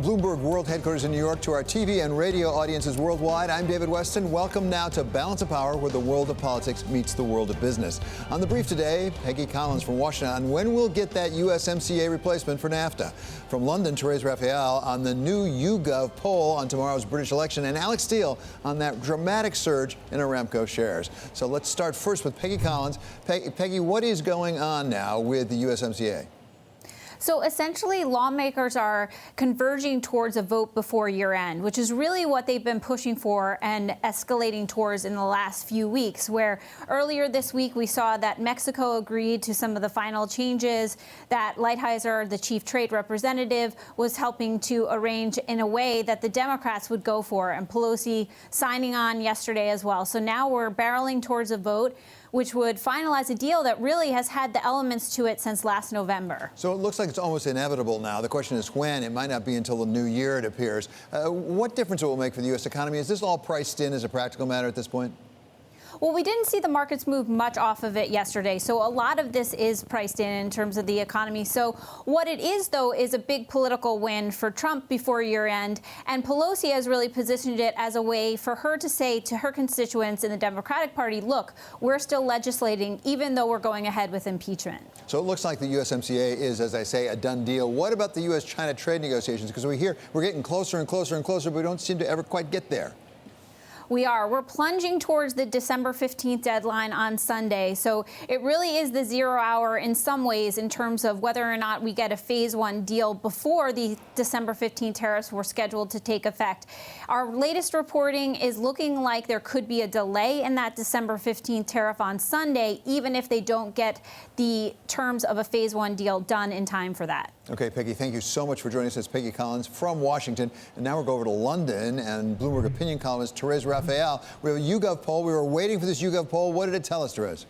From Bloomberg World Headquarters in New York to our TV and radio audiences worldwide, I'm David Weston. Welcome now to Balance of Power, where the world of politics meets the world of business. On the brief today, Peggy Collins from Washington on when we'll get that USMCA replacement for NAFTA. From London, Therese Raphael on the new YouGov poll on tomorrow's British election, and Alex Steele on that dramatic surge in Aramco shares. So let's start first with Peggy Collins. Peggy, what is going on now with the USMCA? So essentially, lawmakers are converging towards a vote before year end, which is really what they've been pushing for and escalating towards in the last few weeks, where earlier this week we saw that Mexico agreed to some of the final changes that Lighthizer, the chief trade representative, was helping to arrange in a way that the Democrats would go for, and Pelosi signing on yesterday as well. So now we're barreling towards a vote which would finalize a deal that really has had the elements to it since last November. So it looks like it's almost inevitable now. The question is when. It might not be until the new year, it appears. What difference it will make for the U.S. economy? Is this all priced in as a practical matter at this point? Well, we didn't see the markets move much off of it yesterday, so a lot of this is priced in terms of the economy. So what it is, though, is a big political win for Trump before year end, and Pelosi has really positioned it as a way for her to say to her constituents in the Democratic Party, look, we're still legislating even though we're going ahead with impeachment. So it looks like the USMCA is, as I say, a done deal. What about the U.S.-China trade negotiations? Because we hear we're getting closer and closer and closer, but we don't seem to ever quite get there. We're plunging towards the December 15th deadline on Sunday. So it really is the 0 hour in some ways in terms of whether or not we get a phase one deal before the December 15th tariffs were scheduled to take effect. Our latest reporting is looking like there could be a delay in that December 15th tariff on Sunday, even if they don't get the terms of a phase one deal done in time for that. Okay, Peggy, thank you so much for joining us. It's Peggy Collins from Washington. And now we'll go over to London and Bloomberg opinion columnist Therese Raphael. We have a YouGov poll. We were waiting for this YouGov poll. What did it tell us, Therese?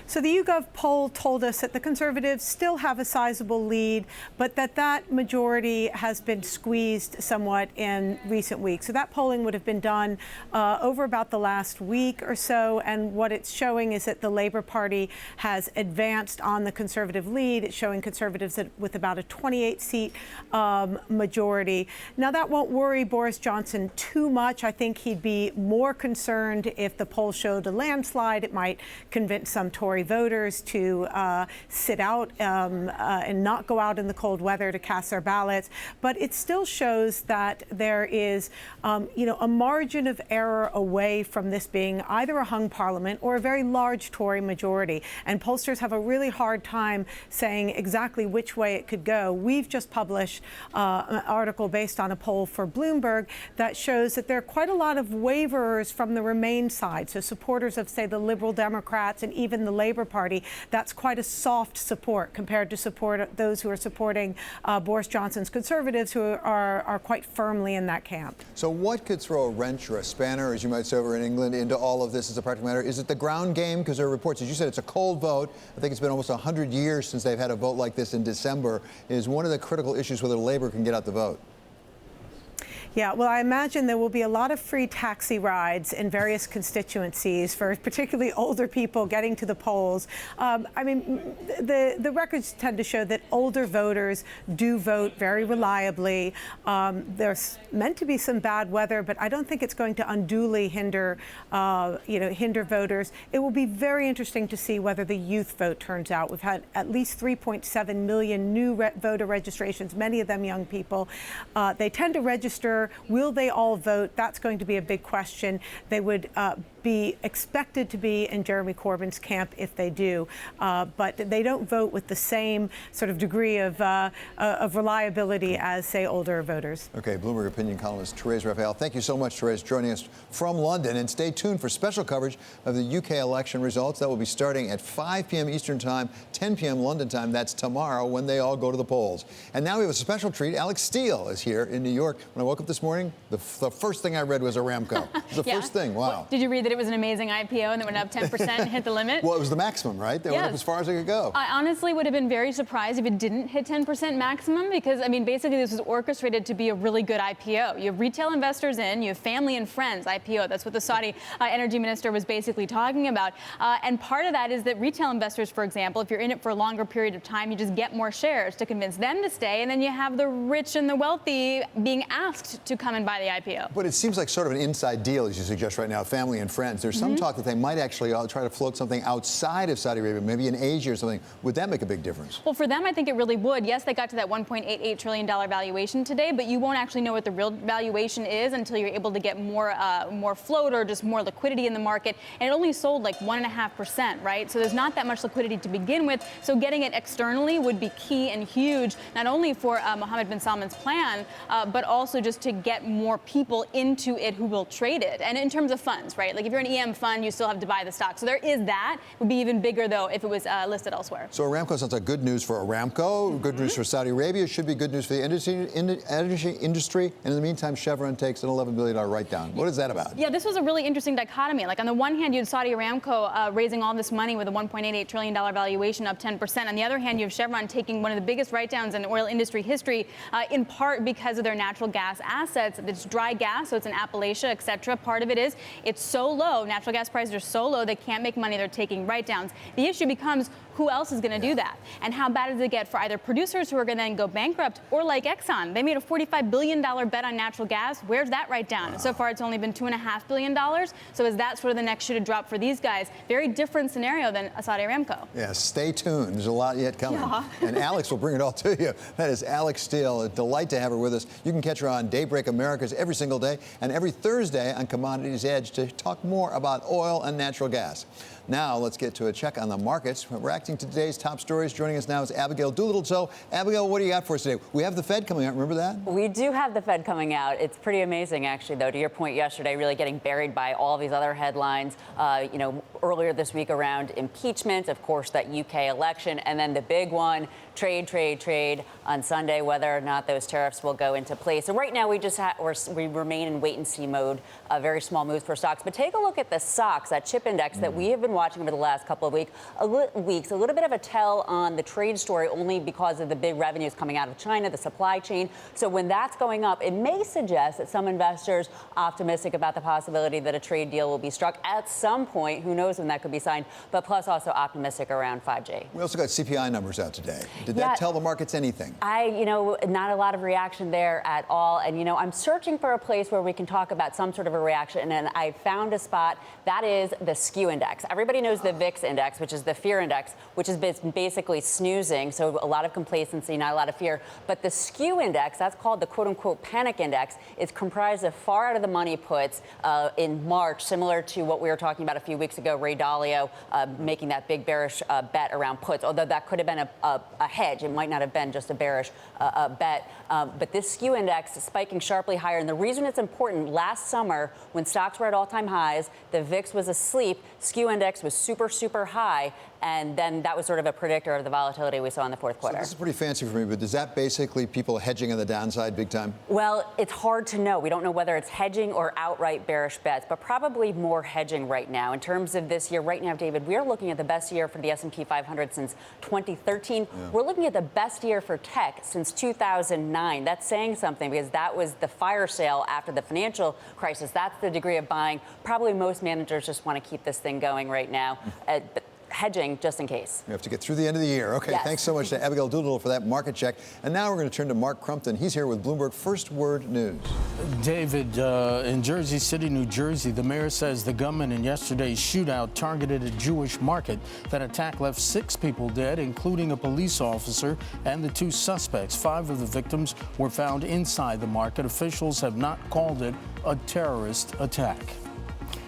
So the YouGov poll told us that the Conservatives still have a sizable lead, but that majority has been squeezed somewhat in recent weeks. So that polling would have been done over about the last week or so, and what it's showing is that the Labour Party has advanced on the Conservative lead. It's showing Conservatives with about a 28-seat majority. Now, that won't worry Boris Johnson too much. I think he'd be more concerned if the poll showed a landslide. It might convince some Tory voters to sit out and not go out in the cold weather to cast their ballots. But it still shows that there is, a margin of error away from this being either a hung parliament or a very large Tory majority. And pollsters have a really hard time saying exactly which way it could go. We've just published an article based on a poll for Bloomberg that shows that there are quite a lot of waverers from the Remain side. So supporters of, say, the Liberal Democrats and even the Labour Party. That's quite a soft support compared to those who are supporting Boris Johnson's Conservatives, who are quite firmly in that camp. So what could throw a wrench or a spanner, as you might say over in England, into all of this as a practical matter? Is it the ground game? Because there are reports, as you said, it's a cold vote. I think it's been almost 100 years since they've had a vote like this in December. Is one of the critical issues whether Labour can get out the vote? Yeah, well, I imagine there will be a lot of free taxi rides in various constituencies for particularly older people getting to the polls. The records tend to show that older voters do vote very reliably. There's meant to be some bad weather, but I don't think it's going to unduly hinder voters. It will be very interesting to see whether the youth vote turns out. We've had at least 3.7 million new voter registrations, many of them young people. They tend to register. Will they all vote? That's going to be a big question. They would be expected to be in Jeremy Corbyn's camp if they do, but they don't vote with the same sort of degree of reliability as, say, older voters. Okay, Bloomberg opinion columnist Therese Raphael. Thank you so much, Therese, joining us from London. And stay tuned for special coverage of the UK election results. That will be starting at 5 p.m. Eastern Time, 10 p.m. London time. That's tomorrow when they all go to the polls. And now we have a special treat. Alex Steele is here in New York. When I woke up this morning, the first thing I read was Aramco. The first thing. Wow. Did you read the that it was an amazing IPO and that went up 10% and hit the limit. Well, it was the maximum, right? They went up as far as they could go. I honestly would have been very surprised if it didn't hit 10% maximum because, I mean, basically this was orchestrated to be a really good IPO. You have retail investors in, you have family and friends IPO. That's what the Saudi energy minister was basically talking about. And part of that is that retail investors, for example, if you're in it for a longer period of time, you just get more shares to convince them to stay. And then you have the rich and the wealthy being asked to come and buy the IPO. But it seems like sort of an inside deal, as you suggest right now, family and friends. There's some talk that they might actually try to float something outside of Saudi Arabia, maybe in Asia or something. Would that make a big difference? Well, for them, I think it really would. Yes, they got to that $1.88 trillion valuation today, but you won't actually know what the real valuation is until you're able to get more float or just more liquidity in the market. And it only sold like 1.5%, right? So there's not that much liquidity to begin with. So getting it externally would be key and huge, not only for Mohammed bin Salman's plan, but also just to get more people into it who will trade it. And in terms of funds, right? Like if you're an EM fund, you still have to buy the stock. So there is that. It would be even bigger, though, if it was listed elsewhere. So Aramco sounds like good news for Aramco, good news for Saudi Arabia. It should be good news for the energy industry. And in the meantime, Chevron takes an $11 billion write-down. What is that about? Yeah, this was a really interesting dichotomy. Like on the one hand, you had Saudi Aramco raising all this money with a $1.88 trillion valuation, up 10%. On the other hand, you have Chevron taking one of the biggest write-downs in oil industry history, in part because of their natural gas assets. It's dry gas, so it's in Appalachia, et cetera. Part of it is it's so low, natural gas prices are so low, they can't make money, they're taking write-downs. The issue becomes who else is going to do that? And how bad does it get for either producers who are going to then go bankrupt or like Exxon? They made a $45 billion bet on natural gas. Where's that write down? So far, it's only been $2.5 billion. So is that sort of the next shoe to drop for these guys? Very different scenario than Saudi Aramco. Yeah, stay tuned. There's a lot yet coming. Yeah. And Alex will bring it all to you. That is Alex Steele. A delight to have her with us. You can catch her on Daybreak Americas every single day and every Thursday on Commodities Edge to talk more about oil and natural gas. Now, let's get to a check on the markets. Reacting to today's top stories, joining us now is Abigail Doolittle. So, Abigail, what do you got for us today? We have the Fed coming out. Remember that? We do have the Fed coming out. It's pretty amazing, actually, though, to your point yesterday, really getting buried by all these other headlines, earlier this week around impeachment, of course, that UK election, and then the big one, trade on Sunday, whether or not those tariffs will go into place. So right now we remain in wait and see mode, very small moves for stocks. But take a look at the SOX, that chip index that we have been watching over the last couple of weeks. A little bit of a tell on the trade story only because of the big revenues coming out of China, the supply chain. So when that's going up, it may suggest that some investors optimistic about the possibility that a trade deal will be struck at some point. Who knows when that could be signed, but plus also optimistic around 5G. We also got CPI numbers out today. Did that tell the markets anything? Not a lot of reaction there at all. And, I'm searching for a place where we can talk about some sort of a reaction. And I found a spot that is the skew index. Everybody knows the VIX index, which is the fear index, which is basically snoozing. So a lot of complacency, not a lot of fear. But the skew index, that's called the quote unquote panic index, is comprised of far out of the money puts in March, similar to what we were talking about a few weeks ago, Ray Dalio making that big bearish bet around puts, although that could have been a hedge. It might not have been just a bearish bet. But this skew index is spiking sharply higher. And the reason it's important, last summer, when stocks were at all-time highs, the VIX was asleep, skew index was super, super high. And then that was sort of a predictor of the volatility we saw in the fourth quarter. So this is pretty fancy for me, but is that basically people hedging on the downside big time? Well, it's hard to know. We don't know whether it's hedging or outright bearish bets, but probably more hedging right now. In terms of this year, right now, David, we are looking at the best year for the S&P 500 since 2013. Yeah. We're looking at the best year for tech since 2009. That's saying something because that was the fire sale after the financial crisis. That's the degree of buying. Probably most managers just want to keep this thing going right now. But hedging just in case. We have to get through the end of the year. Okay, yes. Thanks so much to Abigail Doolittle for that market check. And now we're going to turn to Mark Crumpton. He's here with Bloomberg First Word News. David, in Jersey City, New Jersey, the mayor says the gunman in yesterday's shootout targeted a Jewish market. That attack left 6 people dead, including a police officer and the 2 suspects. 5 of the victims were found inside the market. Officials have not called it a terrorist attack.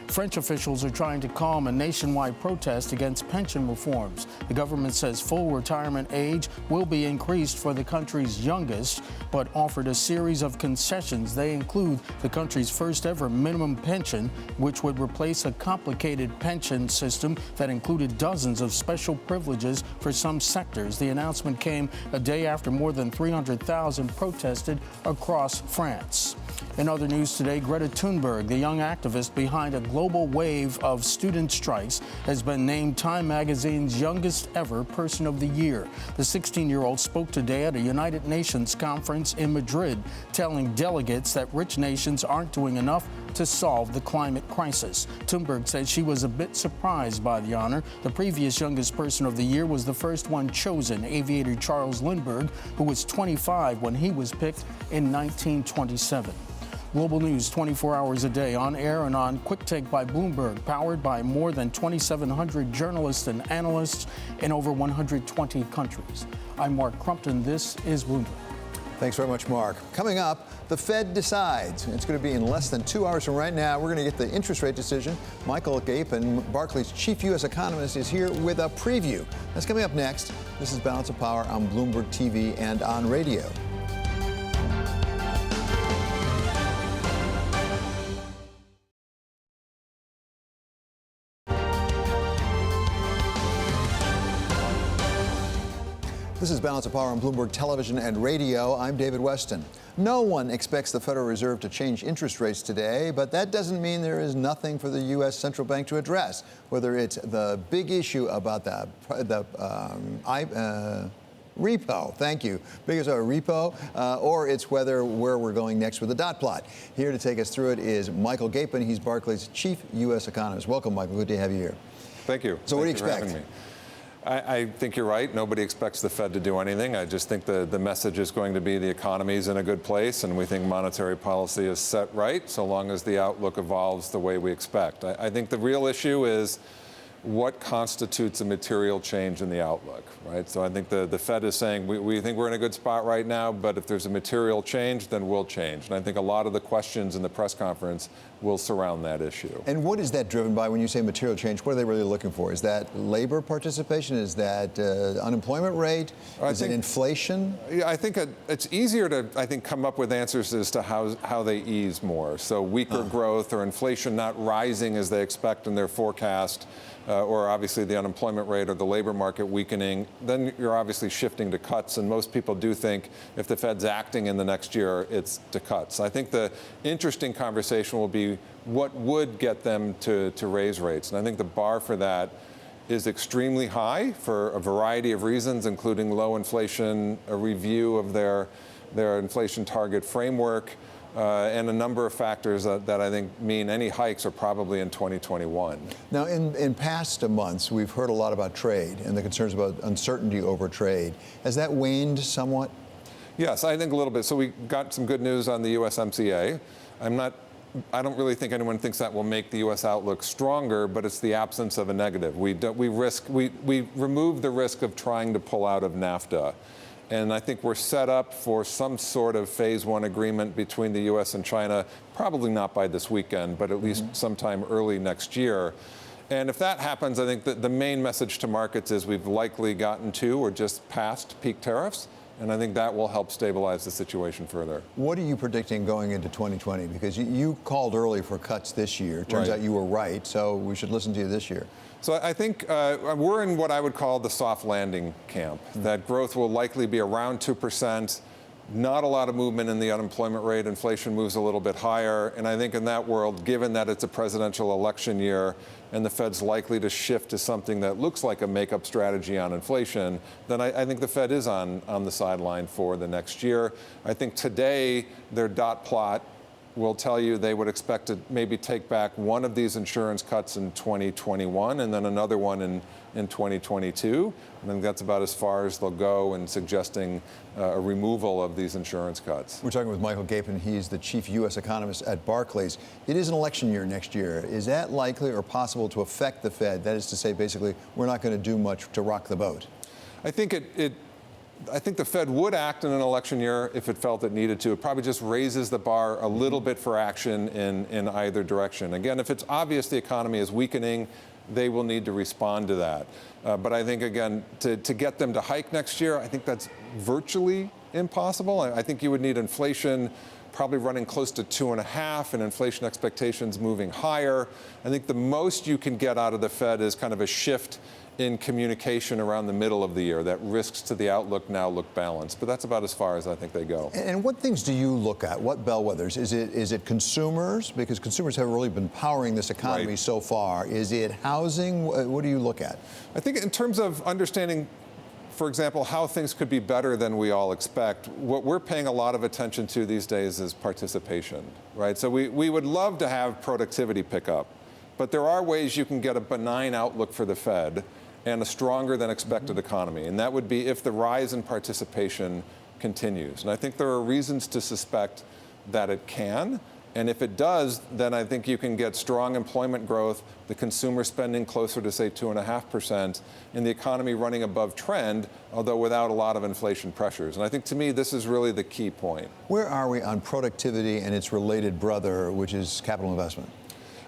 French officials are trying to calm a nationwide protest against pension reforms. The government says full retirement age will be increased for the country's youngest, but offered a series of concessions. They include the country's first ever minimum pension, which would replace a complicated pension system that included dozens of special privileges for some sectors. The announcement came a day after more than 300,000 protested across France. In other news today, Greta Thunberg, the young activist behind a global wave of student strikes, has been named Time Magazine's youngest ever Person of the Year. The 16-year-old spoke today at a United Nations conference in Madrid, telling delegates that rich nations aren't doing enough to solve the climate crisis. Thunberg said she was a bit surprised by the honor. The previous youngest Person of the Year was the first one chosen, aviator Charles Lindbergh, who was 25 when he was picked in 1927. Global news 24 hours a day, on air and on Quick Take by Bloomberg, powered by more than 2,700 journalists and analysts in over 120 countries. I'm Mark Crumpton. This is Bloomberg. Thanks very much, Mark. Coming up, the Fed decides. It's going to be in less than 2 hours from right now. We're going to get the interest rate decision. Michael Gapin, Barclays chief U.S. economist, is here with a preview. That's coming up next. This is Balance of Power on Bloomberg TV and on radio. This is Balance of Power on Bloomberg Television and Radio. I'm David Weston. No one expects the Federal Reserve to change interest rates today, but that doesn't mean there is nothing for the U.S. Central Bank to address, whether it's the big issue about the repo, thank you, biggest repo, or it's where we're going next with the dot plot. Here to take us through it is Michael Gapin. He's Barclays chief U.S. economist. Welcome, Michael. Good to have you here. Thank you. So what do you expect? I think you're right. Nobody expects the Fed to do anything. I just think the message is going to be the economy is in a good place, and we think monetary policy is set right so long as the outlook evolves the way we expect. I think the real issue is what constitutes a material change in the outlook, right? So I think the Fed is saying we think we're in a good spot right now, but if there's a material change, then we'll change. And I think a lot of the questions in the press conference will surround that issue. And what is that driven by when you say material change? What are they really looking for? Is that labor participation? Is that unemployment rate? Is it inflation? Yeah, I think it's easier to, come up with answers as to how they ease more. So weaker growth or inflation not rising as they expect in their forecast, or obviously the unemployment rate or the labor market weakening, then you're obviously shifting to cuts. And most people do think if the Fed's acting in the next year, it's to cuts. I think the interesting conversation will be what would get them to raise rates. And I think the bar for that is extremely high for a variety of reasons, including low inflation, a review of their inflation target framework, and a number of factors that I think mean any hikes are probably in 2021. Now, in past months, we've heard a lot about trade and the concerns about uncertainty over trade. Has that waned somewhat? Yes, I think a little bit. So we got some good news on the USMCA. I don't really think anyone thinks that will make the U.S. outlook stronger, but it's the absence of a negative. We remove the risk of trying to pull out of NAFTA. And I think we're set up for some sort of phase one agreement between the U.S. and China, probably not by this weekend, but at least sometime early next year. And if that happens, I think that the main message to markets is we've likely gotten to or just passed peak tariffs. And I think that will help stabilize the situation further. What are you predicting going into 2020? Because you called early for cuts this year. Turns out you were right, so we should listen to you this year. So I think we're in what I would call the soft landing camp, that growth will likely be around 2%. Not a lot of movement in the unemployment rate. Inflation moves a little bit higher. And I think in that world, given that it's a presidential election year and the Fed's likely to shift to something that looks like a makeup strategy on inflation, then I think the Fed is on the sideline for the next year. I think today their dot plot will tell you they would expect to maybe take back one of these insurance cuts in 2021 and then another one in 2022. I think that's about as far as they'll go in suggesting a removal of these insurance cuts. We're talking with Michael Gapin. He's the chief U.S. economist at Barclays. It is an election year next year. Is that likely or possible to affect the Fed? That is to say, basically, we're not going to do much to rock the boat. I think I think the Fed would act in an election year if it felt it needed to. It probably just raises the bar a little bit for action in either direction. Again, if it's obvious the economy is weakening, they will need to respond to that. But I think, again, to get them to hike next year, I think that's virtually impossible. I think you would need inflation probably running close to 2.5, and inflation expectations moving higher. I think the most you can get out of the Fed is kind of a shift in communication around the middle of the year, that risks to the outlook now look balanced. But that's about as far as I think they go. And what things do you look at? What bellwethers? Is it consumers? Because consumers have really been powering this economy so far. Is it housing? What do you look at? I think in terms of understanding, for example, how things could be better than we all expect, what we're paying a lot of attention to these days is participation, right? So we would love to have productivity pick up, but there are ways you can get a benign outlook for the Fed and a stronger than expected economy. And that would be if the rise in participation continues. And I think there are reasons to suspect that it can. And if it does, then I think you can get strong employment growth, the consumer spending closer to, say, 2.5%, and the economy running above trend, although without a lot of inflation pressures. And I think, to me, this is really the key point. Where are we on productivity and its related brother, which is capital investment?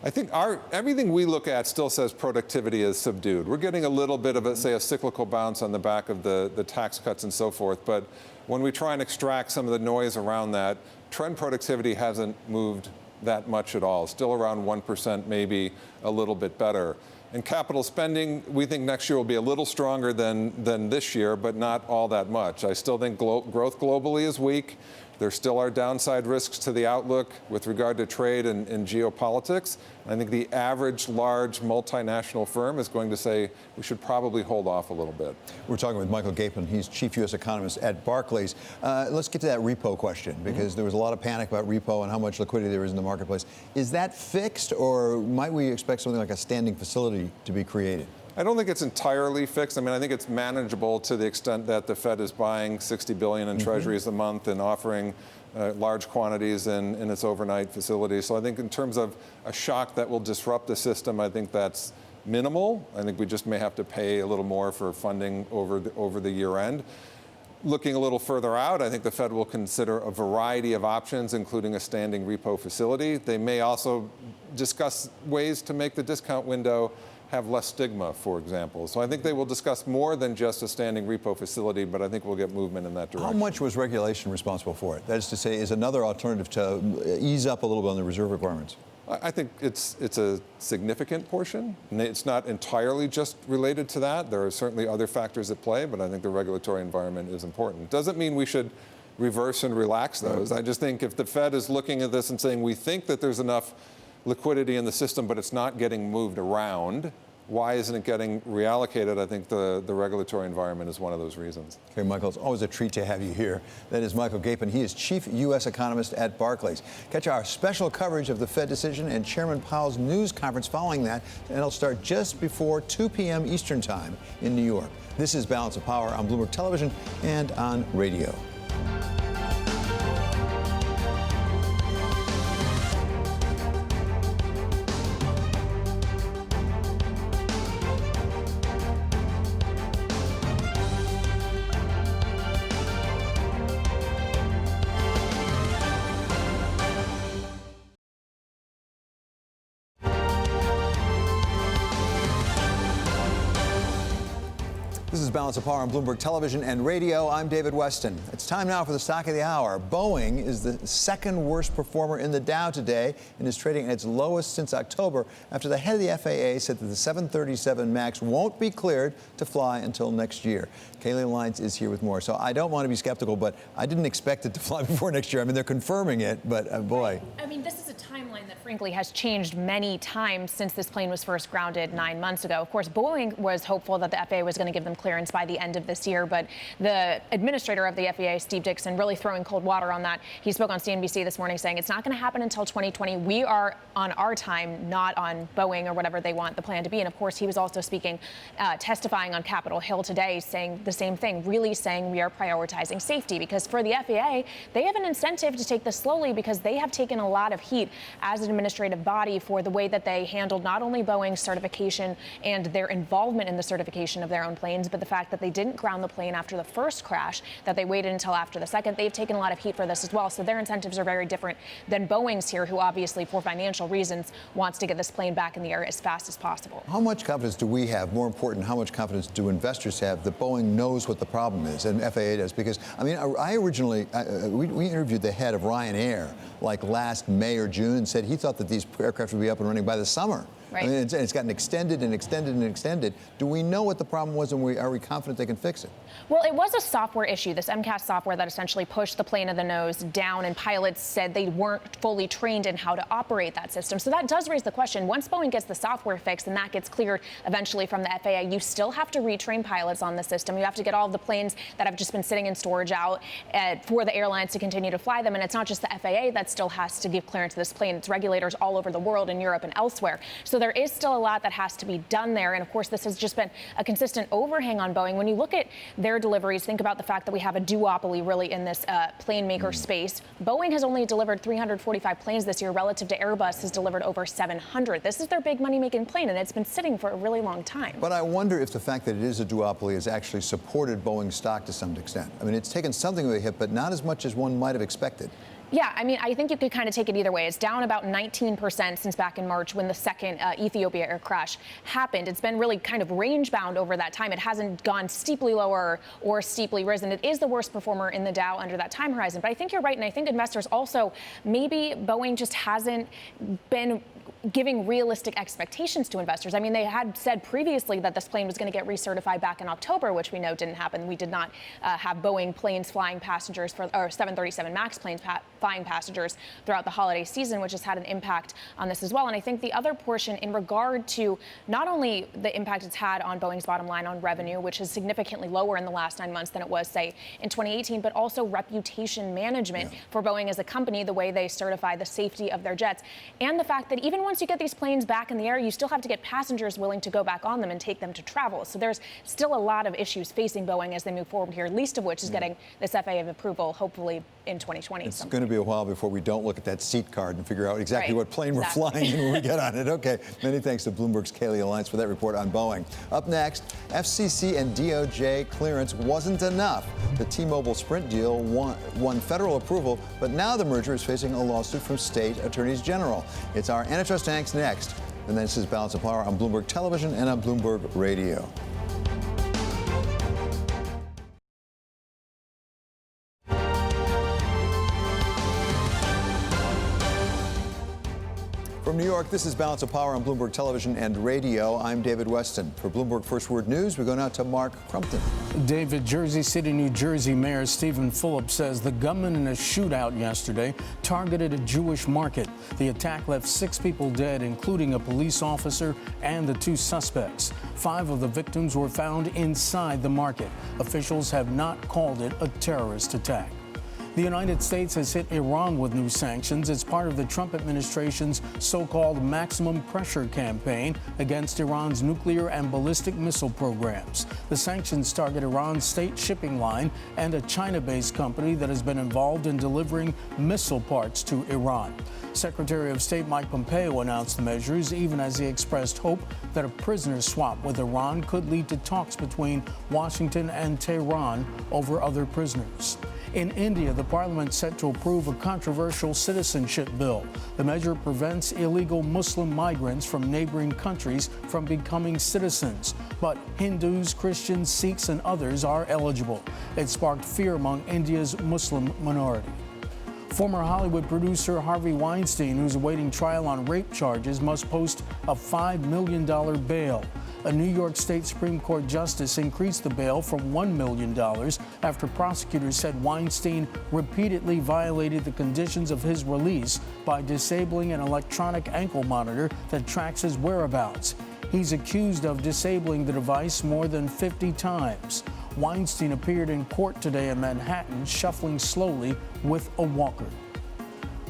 I think everything we look at still says productivity is subdued. We're getting a little bit of, a cyclical bounce on the back of the tax cuts and so forth. But when we try and extract some of the noise around that, trend productivity hasn't moved that much at all. Still around 1%, maybe a little bit better. And capital spending, we think next year will be a little stronger than this year, but not all that much. I still think growth globally is weak. There still are downside risks to the outlook with regard to trade and geopolitics. I think the average large multinational firm is going to say we should probably hold off a little bit. We're talking with Michael Gapin. He's chief U.S. economist at Barclays. Let's get to that repo question, because there was a lot of panic about repo and how much liquidity there is in the marketplace. Is that fixed, or might we expect something like a standing facility to be created? I don't think it's entirely fixed. I mean, I think it's manageable to the extent that the Fed is buying $60 billion in treasuries a month and offering large quantities in its overnight facilities. So I think in terms of a shock that will disrupt the system, I think that's minimal. I think we just may have to pay a little more for funding over the year end. Looking a little further out, I think the Fed will consider a variety of options, including a standing repo facility. They may also discuss ways to make the discount window have less stigma, for example. So I think they will discuss more than just a standing repo facility, but I think we'll get movement in that direction. How much was regulation responsible for it? That is to say, is another alternative to ease up a little bit on the reserve requirements? I think it's a significant portion. It's not entirely just related to that. There are certainly other factors at play, but I think the regulatory environment is important. Doesn't mean we should reverse and relax those. I just think if the Fed is looking at this and saying we think that there's enough liquidity in the system, but it's not getting moved around, why isn't it getting reallocated? I think the regulatory environment is one of those reasons. Okay, Michael, it's always a treat to have you here. That is Michael Gapin. He is chief U.S. economist at Barclays. Catch our special coverage of the Fed decision and Chairman Powell's news conference following that, and it'll start just before 2 p.m. Eastern Time in New York. This is Balance of Power on Bloomberg Television and on radio. This is Balance of Power on Bloomberg Television and radio. I'm David Weston. It's time now for the stock of the hour. Boeing is the second worst performer in the Dow today and is trading at its lowest since October after the head of the FAA said that the 737 MAX won't be cleared to fly until next year. Kaylee Lyons is here with more. So I don't want to be skeptical, but I didn't expect it to fly before next year. I mean, they're confirming it, but boy. I mean, this is a timeline that frankly has changed many times since this plane was first grounded 9 months ago. Of course, Boeing was hopeful that the FAA was going to give them clearance by the end of this year, but the administrator of the FAA, Steve Dickson, really throwing cold water on that. He spoke on CNBC this morning saying it's not going to happen until 2020. We are on our time, not on Boeing or whatever they want the plan to be. And of course, he was also speaking, testifying on Capitol Hill today, saying the same thing, really saying we are prioritizing safety, because for the FAA, they have an incentive to take this slowly because they have taken a lot of heat as an administrative body for the way that they handled not only Boeing's certification and their involvement in the certification of their own planes, but the fact that they didn't ground the plane after the first crash, that they waited until after the second. They've taken a lot of heat for this as well. So their incentives are very different than Boeing's here, who obviously, for financial reasons, wants to get this plane back in the air as fast as possible. How much confidence do we have? More important, how much confidence do investors have that Boeing knows what the problem is and FAA does? Because, I mean, we interviewed the head of Ryanair like last May or June, said he thought that these aircraft would be up and running by the summer. Right. I mean, it's gotten extended and extended and extended. Do we know what the problem was, and are we confident they can fix it? Well, it was a software issue, this MCAS software that essentially pushed the plane of the nose down, and pilots said they weren't fully trained in how to operate that system. So that does raise the question. Once Boeing gets the software fixed and that gets cleared eventually from the FAA, you still have to retrain pilots on the system. You have to get all of the planes that have just been sitting in storage out for the airlines to continue to fly them. And it's not just the FAA that still has to give clearance to this plane. It's regulators all over the world, in Europe and elsewhere. So there is still a lot that has to be done there. And of course, this has just been a consistent overhang on Boeing. When you look at their deliveries, think about the fact that we have a duopoly really in this plane maker space. Boeing has only delivered 345 planes this year relative to Airbus has delivered over 700. This is their big money-making plane, and it's been sitting for a really long time. But I wonder if the fact that it is a duopoly has actually supported Boeing's stock to some extent. I mean, it's taken something of a hit, but not as much as one might have expected. Yeah, I mean, I think you could kind of take it either way. It's down about 19% since back in March when the second Ethiopia air crash happened. It's been really kind of range-bound over that time. It hasn't gone steeply lower or steeply risen. It is the worst performer in the Dow under that time horizon. But I think you're right, and I think investors also, maybe Boeing just hasn't been giving realistic expectations to investors. I mean, they had said previously that this plane was going to get recertified back in October, which we know didn't happen. We did not have Boeing planes flying passengers or 737 MAX planes flying passengers throughout the holiday season, which has had an impact on this as well. And I think the other portion in regard to not only the impact it's had on Boeing's bottom line on revenue, which is significantly lower in the last 9 months than it was, say, in 2018, but also reputation management for Boeing as a company, the way they certify the safety of their jets, and the fact that even once you get these planes back in the air, you still have to get passengers willing to go back on them and take them to travel. So there's still a lot of issues facing Boeing as they move forward here, least of which is getting this FAA approval, hopefully in 2020. It's going to be a while before we don't look at that seat card and figure out exactly what plane we're flying in when we get on it. Okay, many thanks to Bloomberg's Kaylee Alliance for that report on Boeing. Up next, FCC and DOJ clearance wasn't enough. The T-Mobile Sprint deal won federal approval, but now the merger is facing a lawsuit from state attorneys general. It's our antitrust tanks next. And this is Balance of Power on Bloomberg Television and on Bloomberg Radio. From New York, this is Balance of Power on Bloomberg Television and Radio. I'm David Weston. For Bloomberg First Word News, we go now to Mark Crumpton. David, Jersey City, New Jersey Mayor Stephen Fulop says the gunman in a shootout yesterday targeted a Jewish market. The attack left 6 people dead, including a police officer and the 2 suspects. 5 of the victims were found inside the market. Officials have not called it a terrorist attack. The United States has hit Iran with new sanctions as part of the Trump administration's so-called maximum pressure campaign against Iran's nuclear and ballistic missile programs. The sanctions target Iran's state shipping line and a China-based company that has been involved in delivering missile parts to Iran. Secretary of State Mike Pompeo announced the measures, even as he expressed hope that a prisoner swap with Iran could lead to talks between Washington and Tehran over other prisoners. In India, the parliament set to approve a controversial citizenship bill. The measure prevents illegal Muslim migrants from neighboring countries from becoming citizens. But Hindus, Christians, Sikhs, and others are eligible. It sparked fear among India's Muslim minority. Former Hollywood producer Harvey Weinstein, who's awaiting trial on rape charges, must post a $5 million bail. A New York State Supreme Court justice increased the bail from $1 million after prosecutors said Weinstein repeatedly violated the conditions of his release by disabling an electronic ankle monitor that tracks his whereabouts. He's accused of disabling the device more than 50 times. Weinstein appeared in court today in Manhattan, shuffling slowly with a walker.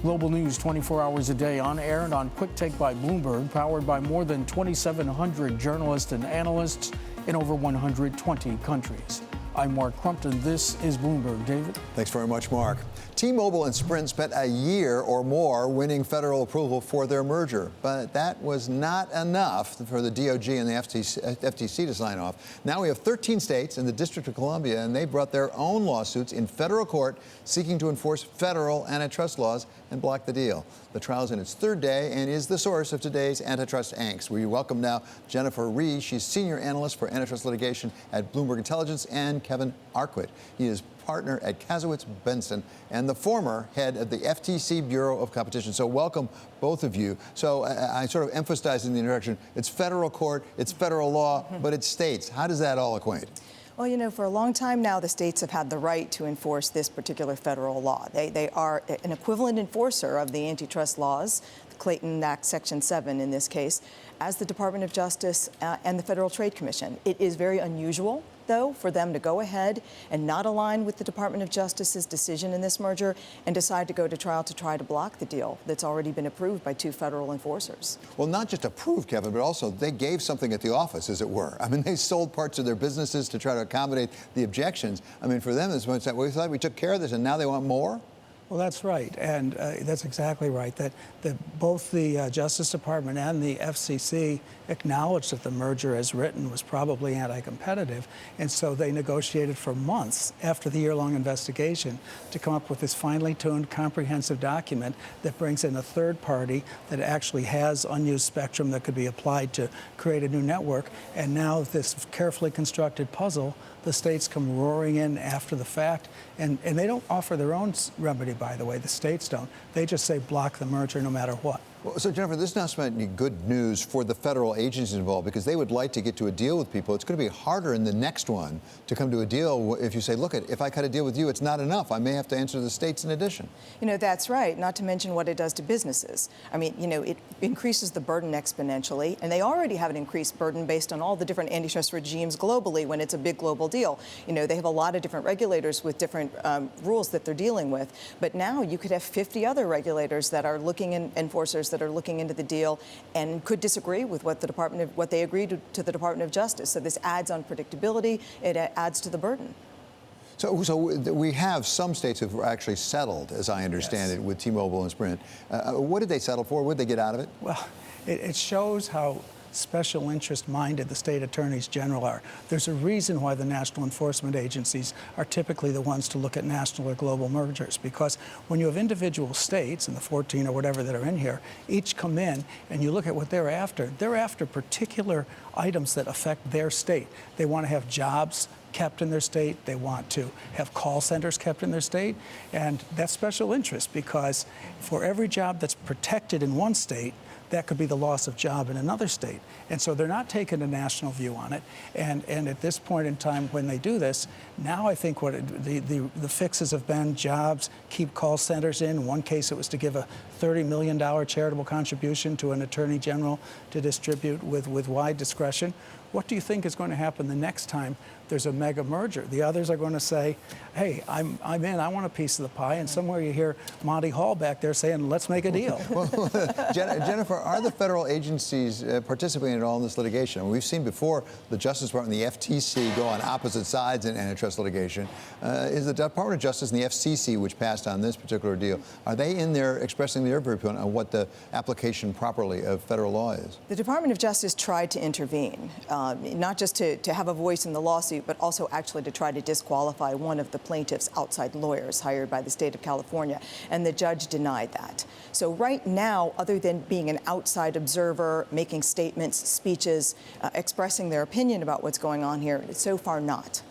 Global news 24 hours a day, on air and on Quick Take by Bloomberg, powered by more than 2,700 journalists and analysts in over 120 countries. I'm Mark Crumpton. This is Bloomberg. David? Thanks very much, Mark. T-Mobile and Sprint spent a year or more winning federal approval for their merger, but that was not enough for the DOJ and the FTC to sign off. Now we have 13 states and the District of Columbia, and they brought their own lawsuits in federal court seeking to enforce federal antitrust laws and block the deal. The trial is in its third day and is the source of today's antitrust angst. We welcome now Jennifer Rhee. She's senior analyst for antitrust litigation at Bloomberg Intelligence, and Kevin Arquette. He is partner at Kasowitz Benson and the former head of the FTC Bureau of Competition. So welcome, both of you. So I sort of emphasized in the introduction, it's federal court, it's federal law, but it's states. How does that all acquaint? Well, you know, for a long time now, the states have had the right to enforce this particular federal law. They are an equivalent enforcer of the antitrust laws, the Clayton Act, Section 7 in this case, as the Department of Justice and the Federal Trade Commission. It is very unusual, though, for them to go ahead and not align with the Department of Justice's decision in this merger and decide to go to trial to try to block the deal that's already been approved by two federal enforcers. Well, not just approved, Kevin, but also they gave something at the office, as it were. I mean, they sold parts of their businesses to try to accommodate the objections. I mean, for them, it's much that we thought we took care of this and now they want more? Well, that's right, and that's exactly right, that both the Justice Department and the FCC acknowledged that the merger as written was probably anti-competitive, and so they negotiated for months after the year-long investigation to come up with this finely tuned, comprehensive document that brings in a third party that actually has unused spectrum that could be applied to create a new network, and now this carefully constructed puzzle, the states come roaring in after the fact, and they don't offer their own remedy, by the way. The states don't. They just say block the merger no matter what. Well, so, Jennifer, this is not any good news for the federal agencies involved because they would like to get to a deal with people. It's going to be harder in the next one to come to a deal if you say, look, if I cut a deal with you, it's not enough. I may have to answer the states in addition. You know, that's right, not to mention what it does to businesses. I mean, you know, it increases the burden exponentially, and they already have an increased burden based on all the different antitrust regimes globally when it's a big global deal. You know, they have a lot of different regulators with different rules that they're dealing with, but now you could have 50 other regulators that are looking in, enforcers that are looking into the deal and could disagree with what they agreed to the Department of Justice. So this adds unpredictability. It adds to the burden. So we have some states who've actually settled, as I understand it, with T-Mobile and Sprint. What did they settle for? What did they get out of it? Well, it shows how special interest minded the state attorneys general are. There's a reason why the national enforcement agencies are typically the ones to look at national or global mergers, because when you have individual states, and the 14 or whatever that are in here, each come in and you look at what they're after particular items that affect their state. They want to have jobs kept in their state. They want to have call centers kept in their state. And that's special interest because for every job that's protected in one state, that could be the loss of job in another state. And so they're not taking a national view on it. And at this point in time when they do this, now I think the fixes have been jobs, keep call centers in. One case it was to give a $30 million charitable contribution to an attorney general to distribute with wide discretion. What do you think is going to happen the next time there's a mega merger? The others are going to say, hey, I'm in, I want a piece of the pie. And somewhere you hear Monty Hall back there saying, let's make a deal. Well, Jennifer, are the federal agencies participating at all in this litigation? I mean, we've seen before the Justice Department and the FTC go on opposite sides in antitrust litigation. Is the Department of Justice and the FCC, which passed on this particular deal, are they in there expressing their viewpoint on what the application properly of federal law is? The Department of Justice tried to intervene, not just to have a voice in the lawsuit, but also actually to try to disqualify one of the plaintiff's outside lawyers hired by the state of California, and the judge denied that. So right now, other than being an outside observer, making statements, speeches, expressing their opinion about what's going on here, it's so far not.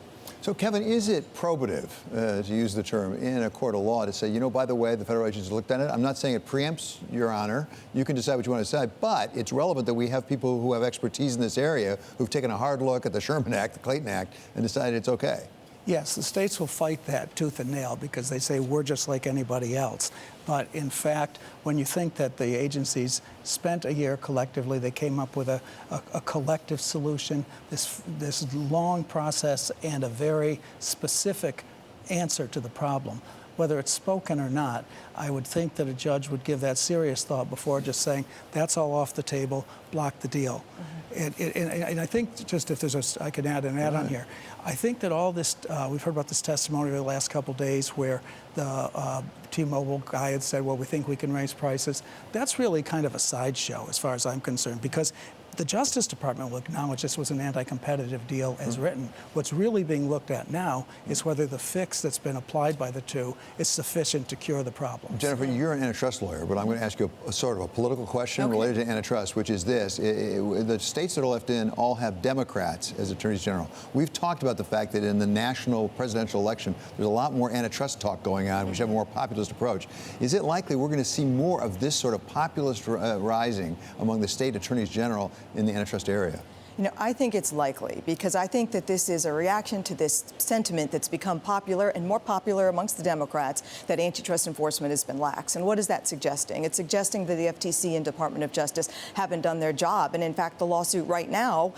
So, Kevin, is it probative, to use the term, in a court of law to say, you know, by the way, the federal agencies looked at it? I'm not saying it preempts, Your Honor. You can decide what you want to decide, but it's relevant that we have people who have expertise in this area who've taken a hard look at the Sherman Act, the Clayton Act, and decided it's okay. Yes, the states will fight that tooth and nail because they say we're just like anybody else. But in fact, when you think that the agencies spent a year collectively, they came up with a collective solution, this long process and a very specific answer to the problem. Whether it's spoken or not, I would think that a judge would give that serious thought before just saying, that's all off the table, block the deal. Mm-hmm. And I think, just if there's I can add an add-on here. I think that all this, we've heard about this testimony over the last couple of days where the T-Mobile guy had said, well, we think we can raise prices. That's really kind of a sideshow as far as I'm concerned, because the Justice Department will acknowledge this was an anti-competitive deal as written. What's really being looked at now is whether the fix that's been applied by the two is sufficient to cure the problem. Jennifer, you're an antitrust lawyer, but I'm going to ask you a sort of a political question related to antitrust, which is this. The states that are left in all have Democrats as attorneys general. We've talked about the fact that in the national presidential election, there's a lot more antitrust talk going on. We should have a more populist approach. Is it likely we're going to see more of this sort of populist rising among the state attorneys general in the antitrust area? You know, I think it's likely, because I think that this is a reaction to this sentiment that's become popular and more popular amongst the Democrats, that antitrust enforcement has been lax. And what is that suggesting? It's suggesting that the FTC and Department of Justice haven't done their job. And in fact, the lawsuit right now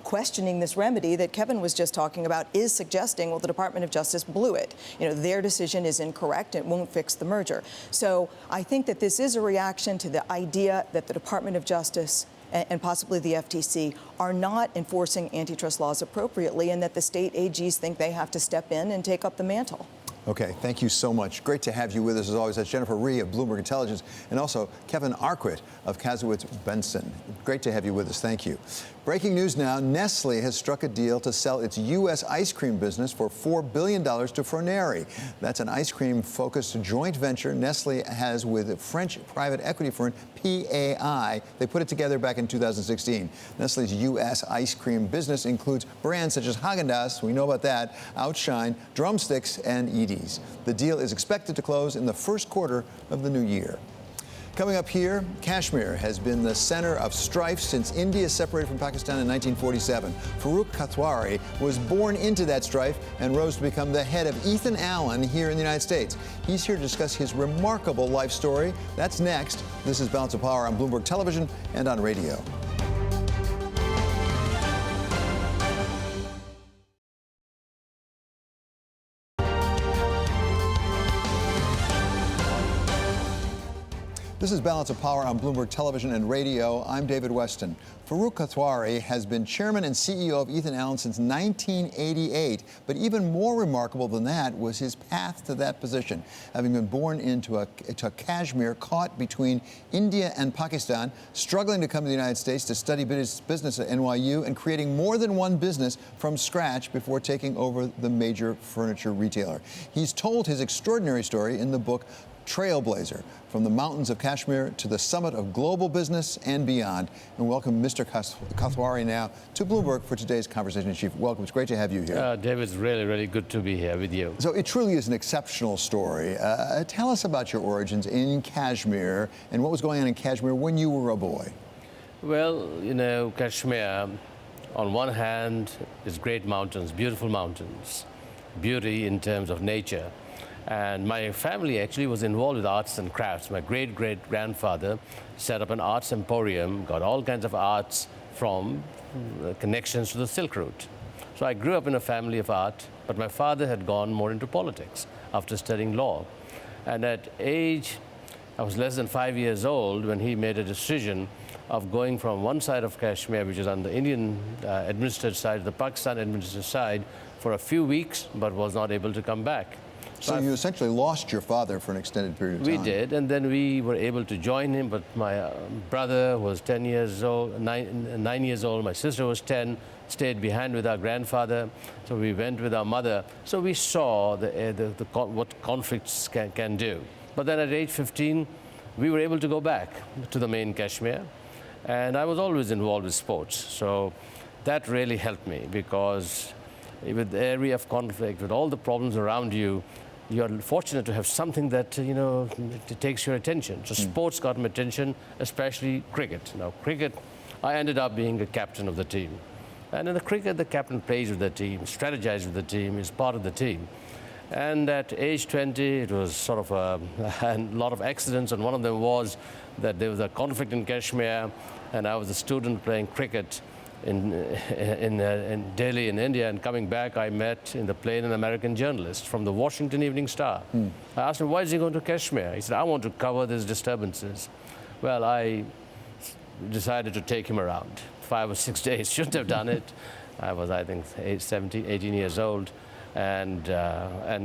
questioning this remedy that Kevin was just talking about is suggesting, well, the Department of Justice blew it. You know, their decision is incorrect. It won't fix the merger. So I think that this is a reaction to the idea that the Department of Justice and possibly the FTC are not enforcing antitrust laws appropriately, and that the state AGs think they have to step in and take up the mantle. Okay, thank you so much. Great to have you with us as always. That's Jennifer Rhee of Bloomberg Intelligence, and also Kevin Arquette of Kasowitz Benson. Great to have you with us. Thank you. Breaking news now, Nestle has struck a deal to sell its U.S. ice cream business for $4 billion to Froneri. That's an ice cream-focused joint venture Nestle has with French private equity firm PAI. They put it together back in 2016. Nestle's U.S. ice cream business includes brands such as Häagen-Dazs, we know about that, Outshine, Drumsticks, and Edy's. The deal is expected to close in the first quarter of the new year. Coming up here, Kashmir has been the center of strife since India separated from Pakistan in 1947. Farooq Kathwari was born into that strife and rose to become the head of Ethan Allen here in the United States. He's here to discuss his remarkable life story. That's next. This is Balance of Power on Bloomberg Television and on radio. This is Balance of Power on Bloomberg Television and Radio. I'm David Weston. Farooq Kathwari has been chairman and CEO of Ethan Allen since 1988. But even more remarkable than that was his path to that position. Having been born into Kashmir, caught between India and Pakistan, struggling to come to the United States to study business at NYU, and creating more than one business from scratch before taking over the major furniture retailer. He's told his extraordinary story in the book Trailblazer, from the mountains of Kashmir to the summit of global business and beyond. And welcome Mr. Kathwari now to Bloomberg for today's Conversation Chief. Welcome. It's great to have you here. David, it's really, really good to be here with you. So it truly is an exceptional story. Tell us about your origins in Kashmir and what was going on in Kashmir when you were a boy. Well, you know, Kashmir, on one hand, is great mountains, beautiful mountains, beauty in terms of nature. And my family actually was involved with arts and crafts. My great-great-grandfather set up an arts emporium, got all kinds of arts from connections to the Silk Route. So I grew up in a family of art, but my father had gone more into politics after studying law. And at age, I was less than 5 years old when he made a decision of going from one side of Kashmir, which is on the Indian administered side, to the Pakistan administered side, for a few weeks, but was not able to come back. So you essentially lost your father for an extended period of time. We did, and then we were able to join him, but my brother was 10 years old, 9 years old, my sister was 10, stayed behind with our grandfather, so we went with our mother. So we saw what conflicts can do. But then at age 15, we were able to go back to the main Kashmir, and I was always involved with sports. So that really helped me, because with the area of conflict, with all the problems around you, you're fortunate to have something that, you know, it takes your attention. So sports got my attention, especially cricket. Now, cricket, I ended up being a captain of the team. And in the cricket, the captain plays with the team, strategizes with the team, is part of the team. And at age 20, it was sort of a lot of accidents, and one of them was that there was a conflict in Kashmir, and I was a student playing cricket in Delhi in India, and coming back I met in the plane an American journalist from the Washington Evening Star. I asked him, why is he going to Kashmir? He said, I want to cover these disturbances. Well, I decided to take him around. 5 or 6 days. Shouldn't have done it. I was, I think, 18 years old. And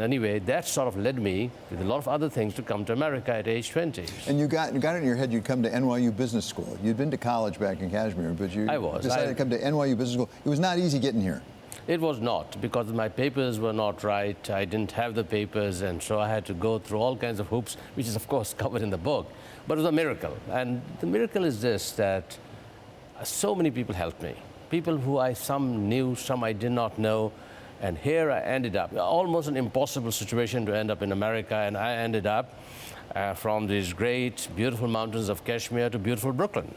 anyway, that sort of led me, with a lot of other things, to come to America at age 20. And you got it in your head you'd come to NYU Business School. You'd been to college back in Kashmir, but you decided to come to NYU Business School. It was not easy getting here. It was not, because my papers were not right. I didn't have the papers, and so I had to go through all kinds of hoops, which is, of course, covered in the book. But it was a miracle. And the miracle is this, that so many people helped me. People who some knew, some I did not know. And here I ended up, almost an impossible situation to end up in America, and I ended up from these great, beautiful mountains of Kashmir to beautiful Brooklyn.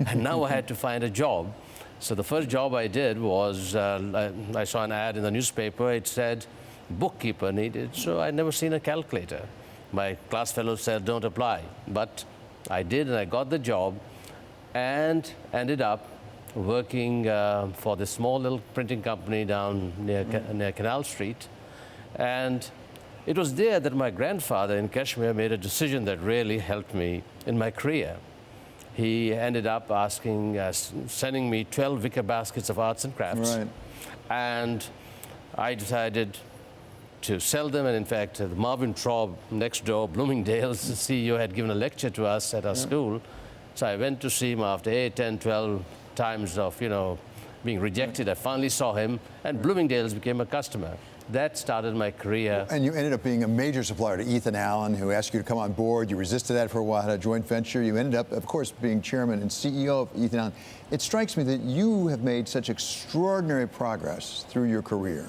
And now I had to find a job. So the first job I did was, I saw an ad in the newspaper. It said, bookkeeper needed, so I'd never seen a calculator. My class fellow said, don't apply. But I did, and I got the job, and ended up working for this small little printing company down near Canal Street. And it was there that my grandfather in Kashmir made a decision that really helped me in my career. He ended up sending me 12 wicker baskets of arts and crafts. Right. And I decided to sell them. And in fact, Marvin Traub next door, Bloomingdale's, the CEO, had given a lecture to us at our school. So I went to see him after 8, 10, 12 times of, being rejected. I finally saw him, and Bloomingdale's became a customer. That started my career. And you ended up being a major supplier to Ethan Allen, who asked you to come on board. You resisted that for a while, had a joint venture. You ended up, of course, being chairman and CEO of Ethan Allen. It strikes me that you have made such extraordinary progress through your career,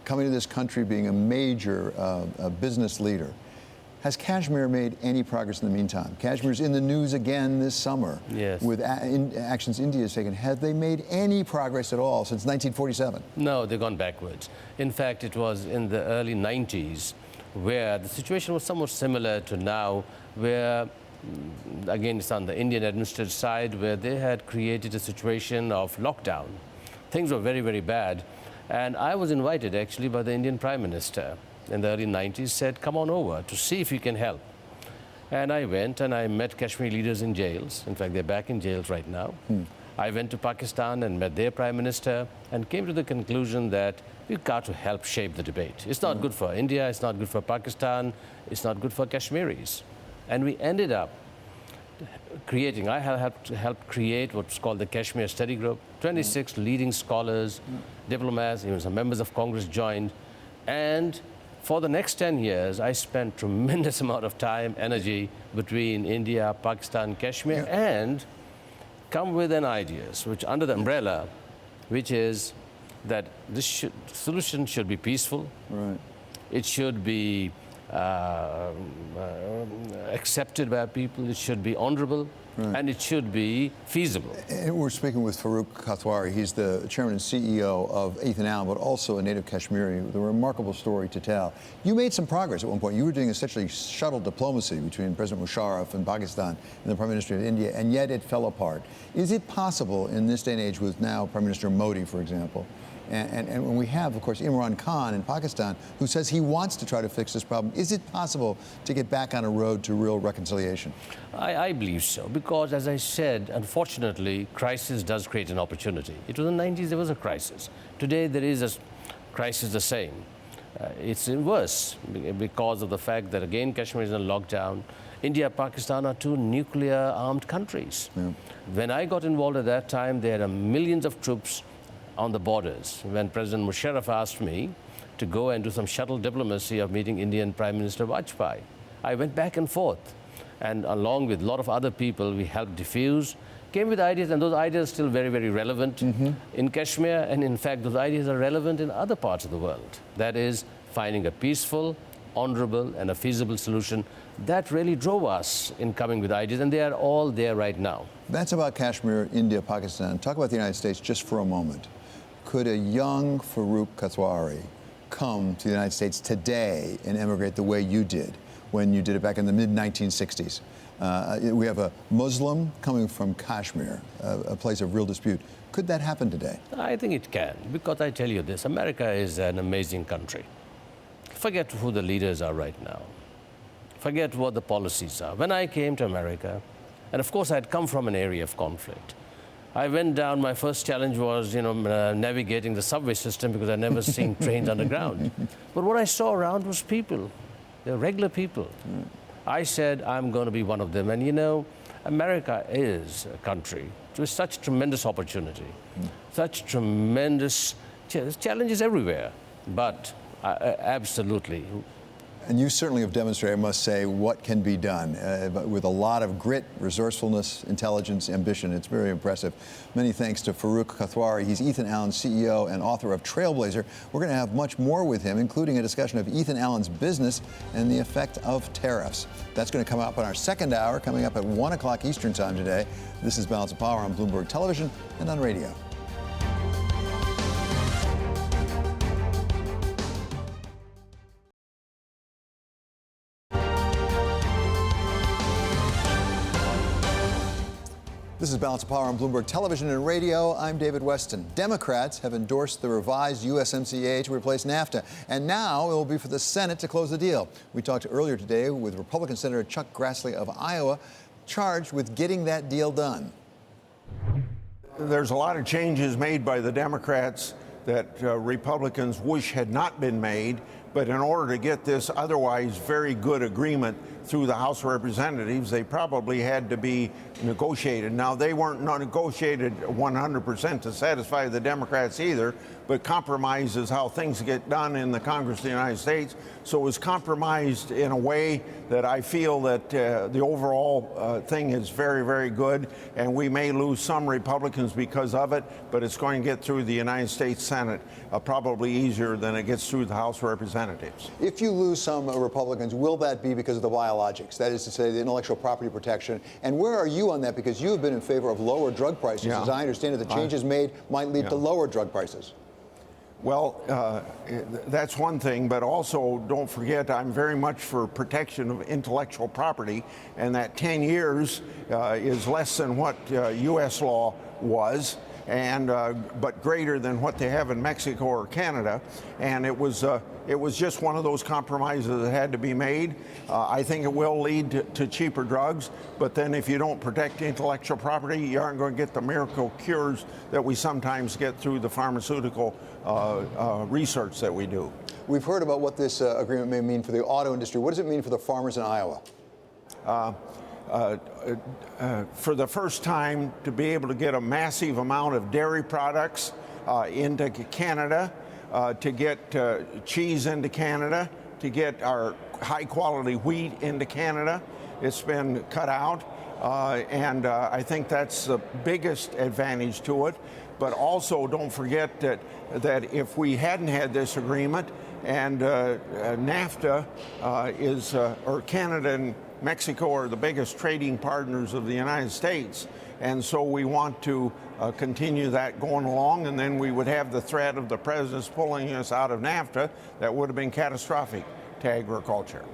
coming to this country, being a major business leader. Has Kashmir made any progress in the meantime? Kashmir's in the news again this summer. Yes. With actions India has taken. Have they made any progress at all since 1947? No, they've gone backwards. In fact, it was in the early 90s where the situation was somewhat similar to now, where, again, it's on the Indian administrative side, where they had created a situation of lockdown. Things were very, very bad. And I was invited, actually, by the Indian Prime Minister in the early 90s, said, come on over to see if you can help. And I went and I met Kashmiri leaders in jails. In fact, they're back in jails right now. I went to Pakistan and met their Prime Minister and came to the conclusion that we've got to help shape the debate. It's not good for India, it's not good for Pakistan, it's not good for Kashmiris. And we ended up creating, I helped create what's called the Kashmir Study Group. 26 leading scholars, diplomats, even some members of Congress joined. And for the next 10 years, I spent tremendous amount of time, energy between India, Pakistan, Kashmir, and come with an ideas, which under the umbrella, which is that this solution should be peaceful. Right. It should be accepted by people. It should be honorable. Right. And it should be feasible. And we're speaking with Farooq Kathwari. He's the chairman and CEO of Ethan Allen, but also a native Kashmiri with a remarkable story to tell. You made some progress at one point. You were doing essentially shuttle diplomacy between President Musharraf in Pakistan and the Prime Minister of India, and yet it fell apart. Is it possible in this day and age with now Prime Minister Modi, for example, and when we have, of course, Imran Khan in Pakistan, who says he wants to try to fix this problem, is it possible to get back on a road to real reconciliation? I believe so, because, as I said, unfortunately, crisis does create an opportunity. It was in the 90s, there was a crisis. Today, there is a crisis the same. It's worse because of the fact that, again, Kashmir is in lockdown. India and Pakistan are two nuclear-armed countries. Yeah. When I got involved at that time, there are millions of troops on the borders. When President Musharraf asked me to go and do some shuttle diplomacy of meeting Indian Prime Minister Vajpayee, I went back and forth. And along with a lot of other people, we helped diffuse, came with ideas, and those ideas are still very, very relevant in Kashmir. And in fact, those ideas are relevant in other parts of the world. That is, finding a peaceful, honorable, and a feasible solution. That really drove us in coming with ideas, and they are all there right now. That's about Kashmir, India, Pakistan. Talk about the United States just for a moment. Could a young Farooq Kathwari come to the United States today and emigrate the way you did when you did it back in the mid-1960s? We have a Muslim coming from Kashmir, a place of real dispute. Could that happen today? I think it can, because I tell you this, America is an amazing country. Forget who the leaders are right now. Forget what the policies are. When I came to America, and of course I'd come from an area of conflict, I went down, my first challenge was, navigating the subway system because I'd never seen trains underground. But what I saw around was people. They're regular people. I said, I'm going to be one of them. And America is a country with such tremendous opportunity, such tremendous challenges everywhere. But absolutely. And you certainly have demonstrated, I must say, what can be done with a lot of grit, resourcefulness, intelligence, ambition. It's very impressive. Many thanks to Farooq Kathwari. He's Ethan Allen's CEO and author of Trailblazer. We're going to have much more with him, including a discussion of Ethan Allen's business and the effect of tariffs. That's going to come up in our second hour, coming up at 1 o'clock Eastern Time today. This is Balance of Power on Bloomberg Television and on radio. This is Balance of Power on Bloomberg Television and radio. I'm David Weston. Democrats have endorsed the revised USMCA to replace NAFTA, and now it will be for the Senate to close the deal. We talked earlier today with Republican Senator Chuck Grassley of Iowa, charged with getting that deal done. There's a lot of changes made by the Democrats that Republicans wish had not been made, but in order to get this otherwise very good agreement through the House of Representatives, they probably had to be negotiated. Now, they weren't negotiated 100% to satisfy the Democrats either, but compromise is how things get done in the Congress of the United States. So it was compromised in a way that I feel that the overall thing is very, very good, and we may lose some Republicans because of it, but it's going to get through the United States Senate probably easier than it gets through the House of Representatives. If you lose some Republicans, will that be because of the biologics? That is to say, the intellectual property protection. And where are you on that? Because you have been in favor of lower drug prices. As I understand it, the changes made might lead to lower drug prices. Well, that's one thing, but also don't forget I'm very much for protection of intellectual property, and that 10 years is less than what U.S. law was, and but greater than what they have in Mexico or Canada. And it was just one of those compromises that had to be made. I think it will lead to cheaper drugs, but then if you don't protect intellectual property, you aren't going to get the miracle cures that we sometimes get through the pharmaceutical research that we do. We've heard about what this agreement may mean for the auto industry. What does it mean for the farmers in Iowa? For the first time, to be able to get a massive amount of dairy products into Canada, to get cheese into Canada, to get our high-quality wheat into Canada. It's been cut out, and I think that's the biggest advantage to it. But also, don't forget that if we hadn't had this agreement, and NAFTA or Canada and Mexico are the biggest trading partners of the United States, and so we want to continue that going along, and then we would have the threat of the presidents pulling us out of NAFTA. That would have been catastrophic to agriculture.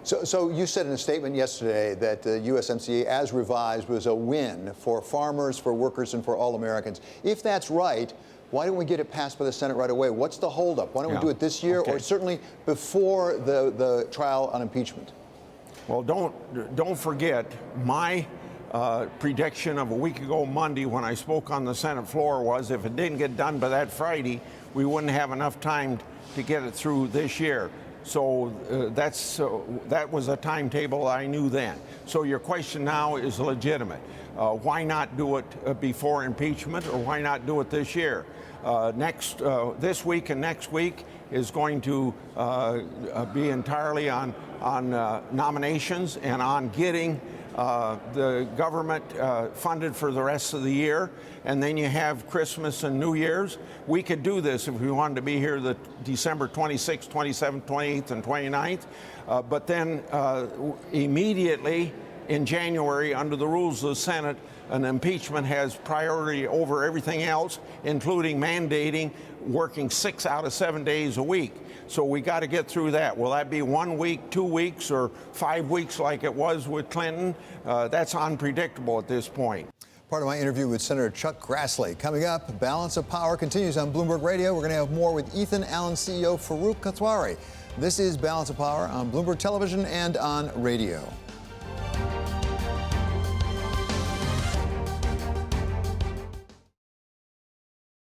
So you said in a statement yesterday that the USMCA, as revised, was a win for farmers, for workers, and for all Americans. If that's right, why don't we get it passed by the Senate right away? What's the holdup? Why don't we do it this year, or certainly before the trial on impeachment? Well, don't forget my prediction of a week ago Monday when I spoke on the Senate floor was if it didn't get done by that Friday, we wouldn't have enough time to get it through this year. So that was a timetable I knew then. So your question now is legitimate. Why not do it before impeachment, or why not do it this year? This week and next week is going to be entirely on nominations and on getting the government funded for the rest of the year, and then you have Christmas and New Year's. We could do this if we wanted to be here the December 26th, 27th, 28th, and 29th, but then immediately in January, under the rules of the Senate, an impeachment has priority over everything else, including mandating working 6 out of 7 days a week. So we got to get through that. Will that be 1 week, 2 weeks, or 5 weeks like it was with Clinton? That's unpredictable at this point. Part of my interview with Senator Chuck Grassley. Coming up, Balance of Power continues on Bloomberg Radio. We're going to have more with Ethan Allen CEO Farooq Kathwari. This is Balance of Power on Bloomberg Television and on radio.